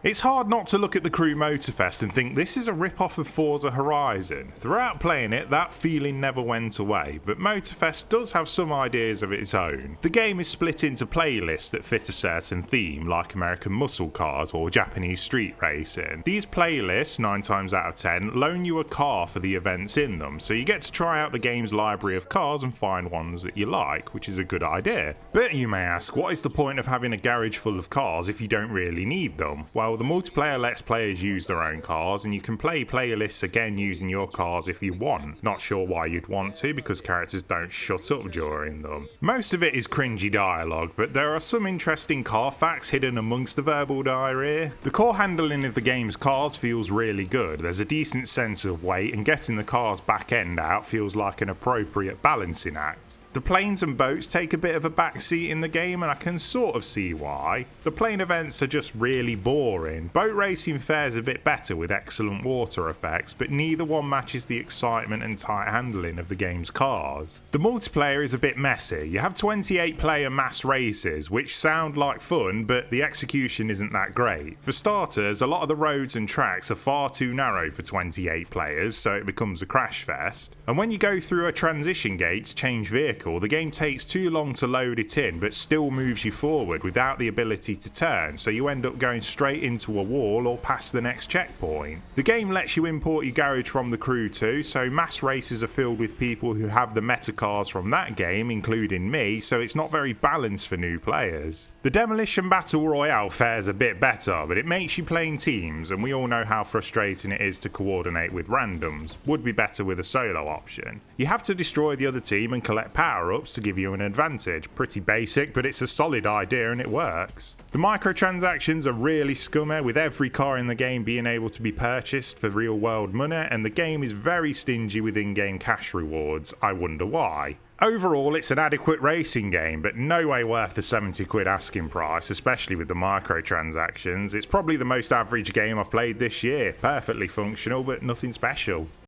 It's hard not to look at the Crew Motorfest and think this is a rip-off of Forza Horizon. Throughout playing it, that feeling never went away, but Motorfest does have some ideas of its own. The game is split into playlists that fit a certain theme, like American muscle cars or Japanese street racing. These playlists, 9 times out of 10, loan you a car for the events in them, so you get to try out the game's library of cars and find ones that you like, which is a good idea. But you may ask, what is the point of having a garage full of cars if you don't really need them? Well, the multiplayer lets players use their own cars, and you can play playlists again using your cars if you want. Not sure why you'd want to, because characters don't shut up during them. Most of it is cringy dialogue, but there are some interesting car facts hidden amongst the verbal diarrhea. The core handling of the game's cars feels really good. There's a decent sense of weight, and getting the car's back end out feels like an appropriate balancing act. The planes and boats take a bit of a backseat in the game, and I can sort of see why. The plane events are just really boring. Boat racing fares a bit better with excellent water effects, but neither one matches the excitement and tight handling of the game's cars. The multiplayer is a bit messy. You have 28 player mass races, which sound like fun, but the execution isn't that great. For starters, a lot of the roads and tracks are far too narrow for 28 players, so it becomes a crash fest. And when you go through a transition gate to change vehicle, the game takes too long to load it in, but still moves you forward without the ability to turn, so you end up going straight into a wall or past the next checkpoint. The game lets you import your garage from the Crew too, so mass races are filled with people who have the meta cars from that game, including me, so it's not very balanced for new players. The Demolition Battle Royale fares a bit better, but it makes you play in teams, and we all know how frustrating it is to coordinate with randoms. Would be better with a solo option. You have to destroy the other team and collect power-ups to give you an advantage. Pretty basic, but it's a solid idea and it works. The microtransactions are really scummy, with every car in the game being able to be purchased for real-world money, and the game is very stingy with in-game cash rewards. I wonder why. Overall, it's an adequate racing game, but no way worth the 70 quid asking price, especially with the microtransactions. It's probably the most average game I've played this year. Perfectly functional, but nothing special.